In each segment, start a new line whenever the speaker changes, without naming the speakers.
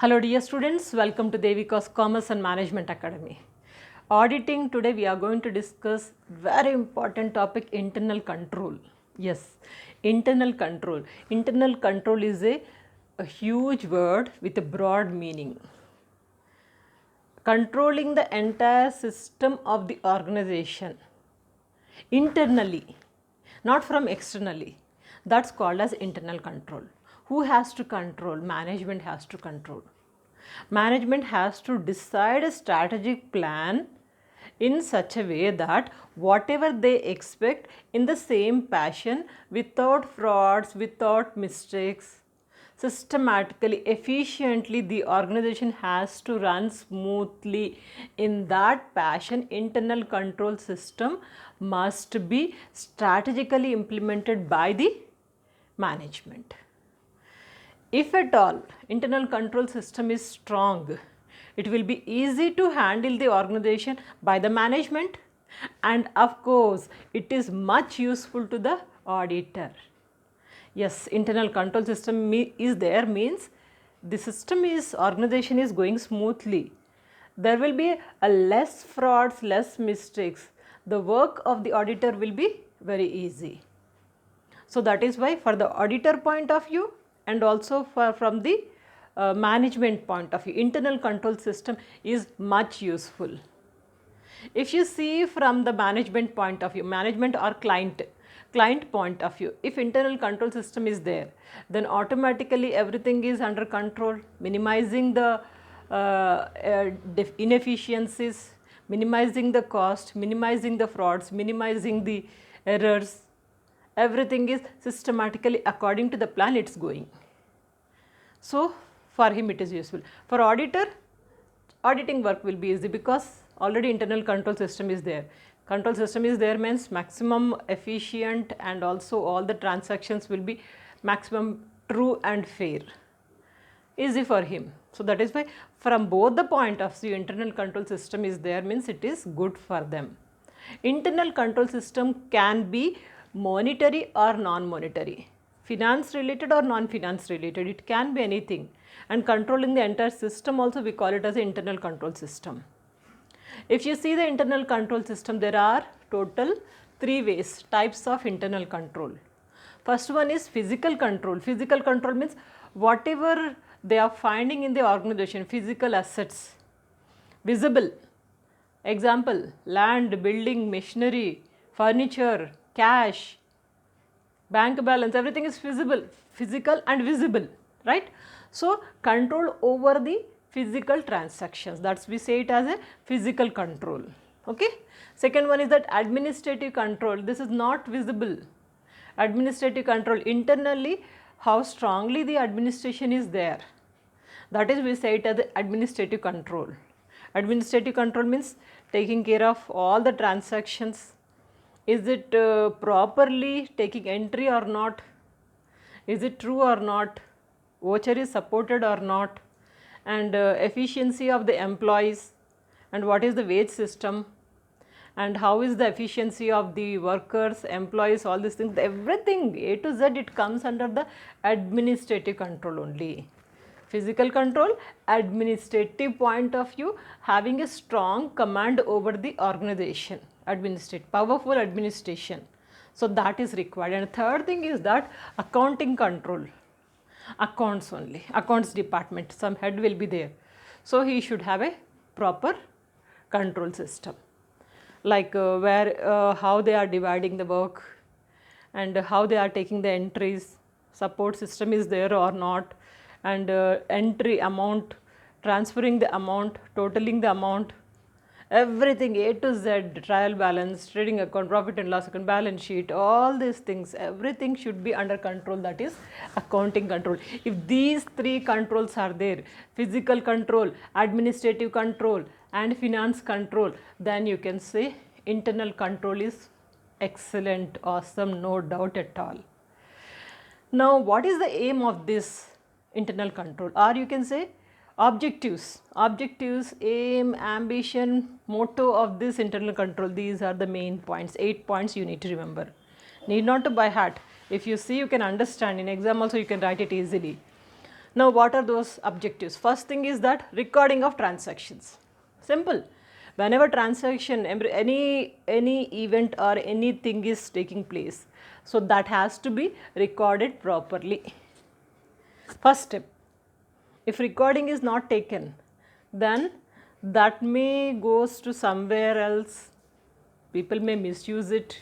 Hello dear students, welcome to Devika's Commerce and Management Academy. Auditing, today we are going to discuss very important topic, internal control. Yes, internal control. Internal control is a huge word with a broad meaning. Controlling the entire system of the organization internally, not from externally. That's called as internal control. Who has to control? Management has to control. Management has to decide a strategic plan in such a way that whatever they expect in the same passion, without frauds, without mistakes, systematically, efficiently, the organization has to run smoothly. In that passion, internal control system must be strategically implemented by the management. If at all internal control system is strong, it will be easy to handle the organization by the management, and of course it is much useful to the auditor. Yes, internal control system is there means the system is organization is going smoothly. There will be a less frauds, less mistakes. The work of the auditor will be very easy. So that is why for the auditor point of view and also from the management point of view, internal control system is much useful. If you see from the management point of view, management or client point of view, if internal control system is there, then automatically everything is under control, minimizing the inefficiencies, minimizing the cost, minimizing the frauds, minimizing the errors. Everything is systematically according to the plan it's going. So for him it is useful. For auditor, auditing work will be easy because already internal control system is there. Control system is there means maximum efficient, and also all the transactions will be maximum true and fair. Easy for him. So that is why from both the point of view, internal control system is there means it is good for them. Internal control system can be monetary or non-monetary, finance related or non-finance related, it can be anything, and controlling the entire system also we call it as an internal control system. If you see the internal control system, there are total 3 ways, types of internal control. First one is physical control. Physical control means whatever they are finding in the organization, physical assets, visible. Example, land, building, machinery, furniture, cash, bank balance, everything is visible, physical and visible, right? So control over the physical transactions, that's we say it as a physical control. Okay. Second one is that administrative control. This is not visible. Administrative control, internally how strongly the administration is there, that is we say it as the administrative control. Administrative control means taking care of all the transactions. Is it properly taking entry or not? Is it true or not? Voucher is supported or not? And efficiency of the employees, and what is the wage system, and how is the efficiency of the workers, employees, all these things, everything A to Z, it comes under the administrative control only. Physical control, administrative point of view, having a strong command over the organization, powerful administration. So that is required. And third thing is that accounting control, accounts only, accounts department, some head will be there. So he should have a proper control system, like how they are dividing the work and how they are taking the entries, support system is there or not, and entry amount, transferring the amount, totaling the amount, everything A to Z, trial balance, trading account, profit and loss account, balance sheet, all these things, everything should be under control, that is accounting control. If these 3 controls are there, physical control, administrative control and finance control, then you can say internal control is excellent, awesome, no doubt at all. Now what is the aim of this internal control, or you can say objectives, aim, ambition, motto of this internal control? These are the main points, 8 points you need to remember, need not to by heart. If you see, you can understand, in exam also you can write it easily. Now what are those objectives? First thing is that recording of transactions. Simple. Whenever transaction, any event or anything is taking place, so that has to be recorded properly. First step. If recording is not taken, then that may goes to somewhere else. People may misuse it.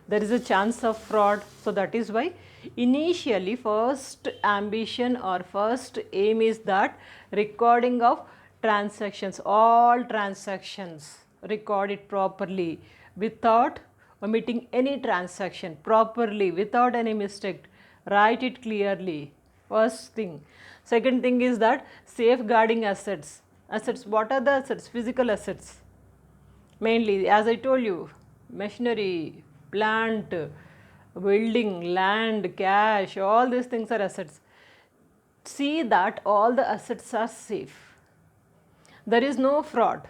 There is a chance of fraud. So that is why initially first ambition or first aim is that recording of transactions, all transactions, record it properly without omitting any transaction, properly without any mistake, write it clearly. First thing. Second thing is that safeguarding assets. Assets, what are the assets? Physical assets. Mainly, as I told you, machinery, plant, building, land, cash, all these things are assets. See that all the assets are safe. There is no fraud.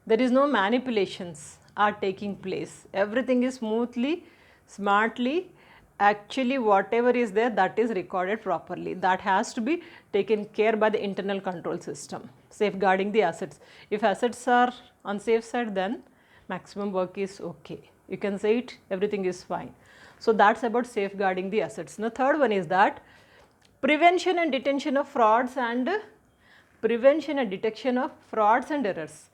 There is no manipulations are taking place. Everything is smoothly, smartly. Actually, whatever is there, that is recorded properly. That has to be taken care by the internal control system, safeguarding the assets. If assets are on safe side, then maximum work is okay. You can say it, everything is fine. So that's about safeguarding the assets. Now, third one is that prevention and detection of frauds and prevention and detection of frauds and errors.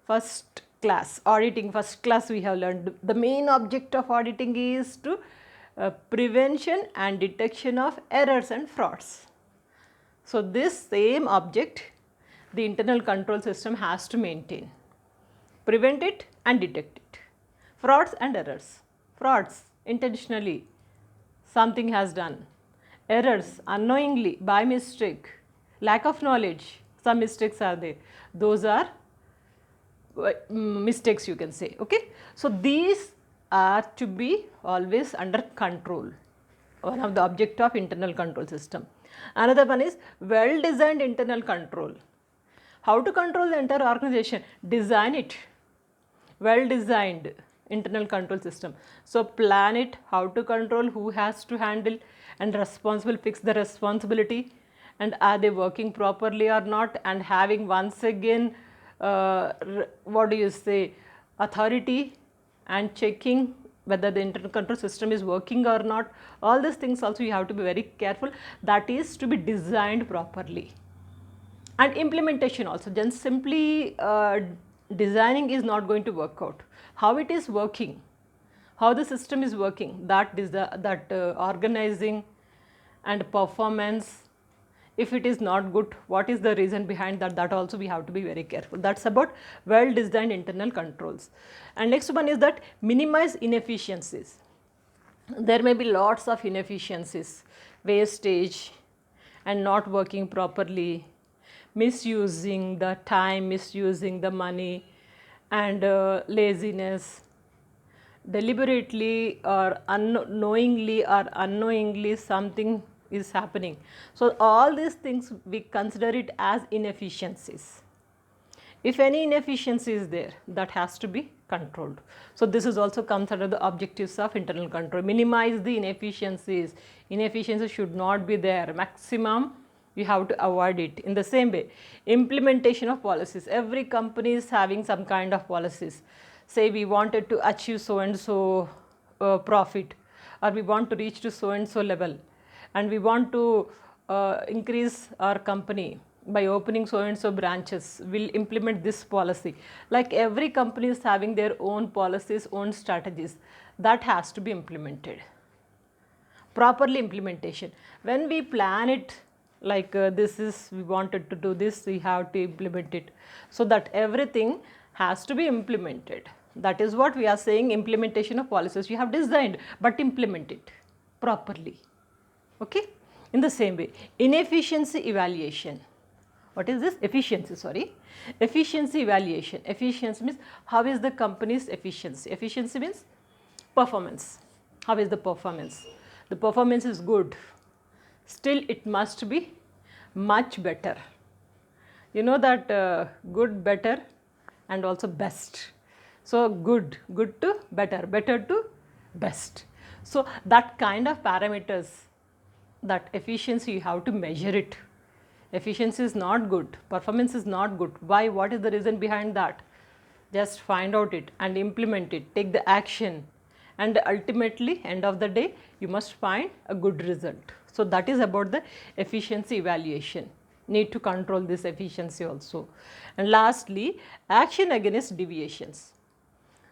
First class, auditing, first class we have learned. The main object of auditing is to prevention and detection of errors and frauds. So this same object the internal control system has to maintain. Prevent it and detect it. Frauds and errors. Frauds, intentionally something has done. Errors, unknowingly, by mistake, lack of knowledge, some mistakes are there. Those are mistakes, you can say. Okay. So these are to be always under control, one of the object of internal control system. Another one is well designed internal control. How to control the entire organization? Design it. Well designed internal control system. So plan it, how to control, who has to handle, and responsible, fix the responsibility, and are they working properly or not, and having once again what do you say, authority and checking whether the internal control system is working or not. All these things also you have to be very careful. That is to be designed properly. And implementation also, just simply designing is not going to work out. How it is working, how the system is working, that organizing and performance, if it is not good, what is the reason behind that, that also we have to be very careful. That's about well designed internal controls. And next one is that minimize inefficiencies. There may be lots of inefficiencies, wastage and not working properly, misusing the time, misusing the money, and laziness, deliberately or unknowingly or unknowingly something is happening. So all these things we consider it as inefficiencies. If any inefficiency is there, that has to be controlled. So this is also comes under the objectives of internal control. Minimize the inefficiencies. Inefficiencies should not be there. Maximum you have to avoid it. In the same way, implementation of policies. Every company is having some kind of policies. Say we wanted to achieve so and so profit, or we want to reach to so and so level, and we want to increase our company by opening so and so branches, will implement this policy. Like every company is having their own policies, own strategies, that has to be implemented. Properly implementation. When we plan it, like this is, we wanted to do this, we have to implement it. So that everything has to be implemented. That is what we are saying, implementation of policies. You have designed, but implement it properly. Okay. In the same way, inefficiency evaluation. What is this? Efficiency, sorry. Efficiency evaluation. Efficiency means how is the company's efficiency. Efficiency means performance. How is the performance? The performance is good. Still it must be much better. You know that good, better and also best. So good to better, better to best. So that kind of parameters that efficiency you have to measure it. Efficiency is not good, performance is not good. Why? What is the reason behind that? Just find out it and implement it, take the action, and ultimately end of the day you must find a good result. So that is about the efficiency evaluation. Need to control this efficiency also. And lastly, action against deviations.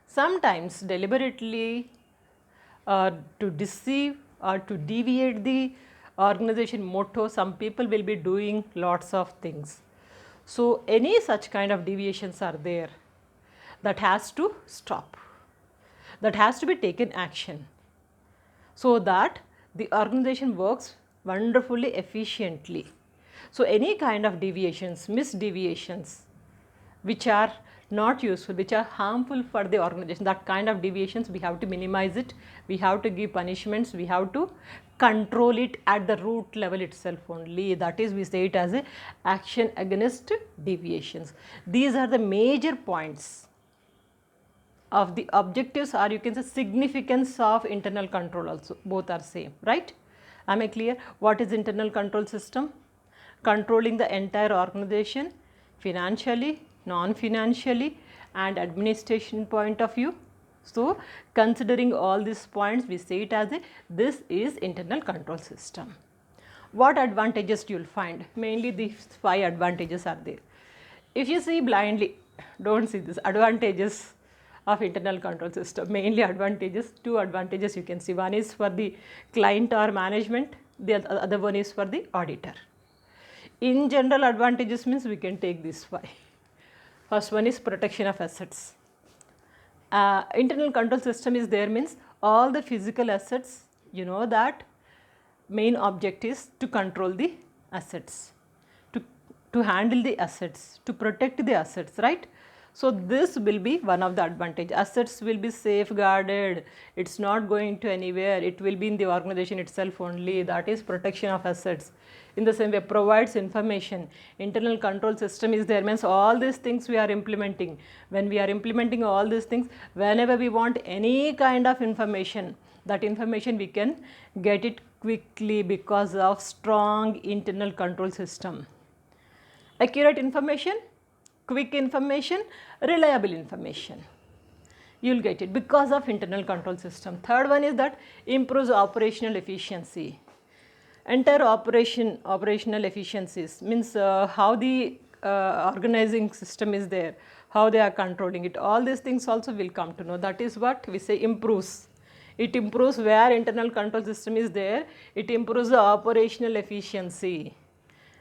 Sometimes deliberately to deceive or to deviate the organization motto, some people will be doing lots of things. So any such kind of deviations are there, that has to stop, that has to be taken action, so that the organization works wonderfully efficiently. So any kind of deviations, misdeviations which are not useful, which are harmful for the organization, that kind of deviations we have to minimize it, we have to give punishments, we have to control it at the root level itself only. That is, we say it as a action against deviations. These are the major points of the objectives, or you can say significance of internal control also. Both are same, right? Am I clear? What is internal control system? Controlling the entire organization financially, non-financially and administration point of view. So considering all these points, we say it as a, this is internal control system. What advantages you will find? Mainly these 5 advantages are there. If you see blindly, don't see this advantages of internal control system. Mainly advantages, 2 advantages you can see. One is for the client or management, the other one is for the auditor. In general, advantages means we can take these 5. First one is protection of assets. Internal control system is there means all the physical assets, you know that main object is to control the assets, to handle the assets, to protect the assets, right? So this will be one of the advantage. Assets will be safeguarded, it's not going to anywhere, it will be in the organization itself only. That is protection of assets. In the same way, provides information. Internal control system is there means all these things we are implementing. When we are implementing all these things, whenever we want any kind of information, that information we can get it quickly because of strong internal control system. Accurate information, quick information, reliable information, you will get it because of internal control system. Third one is that improves operational efficiency. Entire operational efficiencies means how the organizing system is there, how they are controlling it, all these things also will come to know. That is what we say improves. It improves where internal control system is there, it improves the operational efficiency.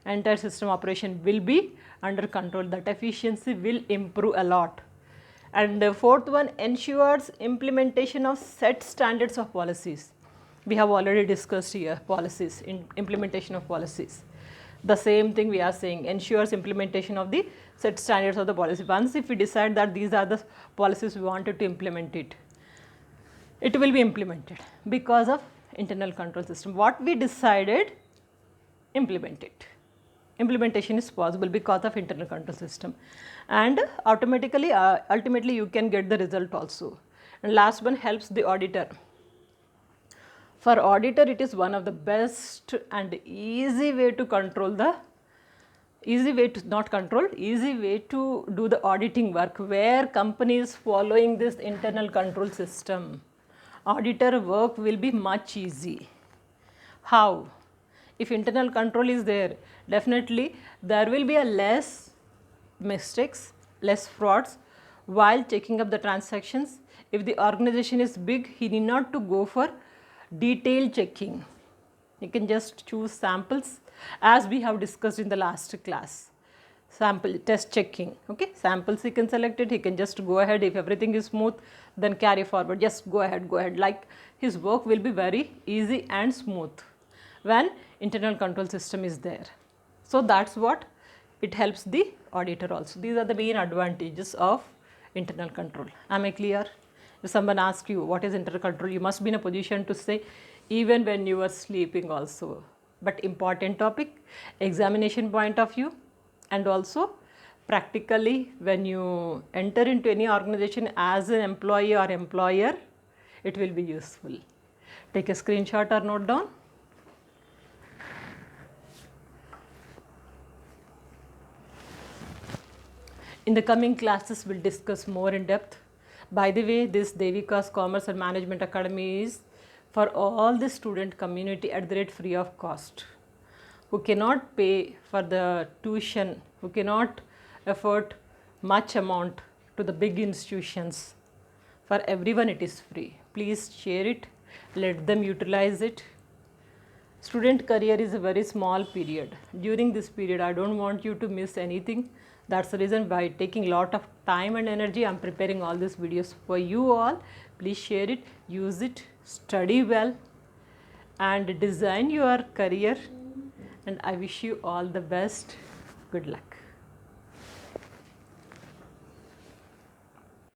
Entire system operation will be under control, that efficiency will improve a lot. And the fourth one, ensures implementation of set standards of policies. We have already discussed here policies, implementation of policies. The same thing we are saying, ensures implementation of the set standards of the policy. Once if we decide that these are the policies we wanted to implement it, it will be implemented because of internal control system. What we decided, implement it. Implementation is possible because of internal control system, and automatically ultimately you can get the result also. And last one, helps the auditor. For auditor, it is one of the best and easy way to control the, easy way to not control, easy way to do the auditing work where company is following this internal control system. Auditor work will be much easy. How? If internal control is there, definitely there will be a less mistakes, less frauds while checking up the transactions. If the organization is big, he need not to go for detailed checking. You can just choose samples as we have discussed in the last class. Sample test checking, okay, samples he can select it, he can just go ahead. If everything is smooth, then carry forward, just go ahead, like his work will be very easy and smooth when internal control system is there. So that's what it helps the auditor also. These are the main advantages of internal control. Am I clear? If someone asks you what is internal control, you must be in a position to say even when you are sleeping also. But important topic, examination point of view, and also practically when you enter into any organization as an employee or employer, it will be useful. Take a screenshot or note down. In the coming classes, we'll discuss more in depth. By the way, this Devika's Commerce and Management Academy is for all the student community at the rate free of cost, who cannot pay for the tuition, who cannot afford much amount to the big institutions. For everyone it is free. Please share it, let them utilize it. Student career is a very small period. During this period, I don't want you to miss anything. That's the reason by taking a lot of time and energy, I'm preparing all these videos for you all. Please share it, use it, study well, and design your career. And I wish you all the best. Good luck.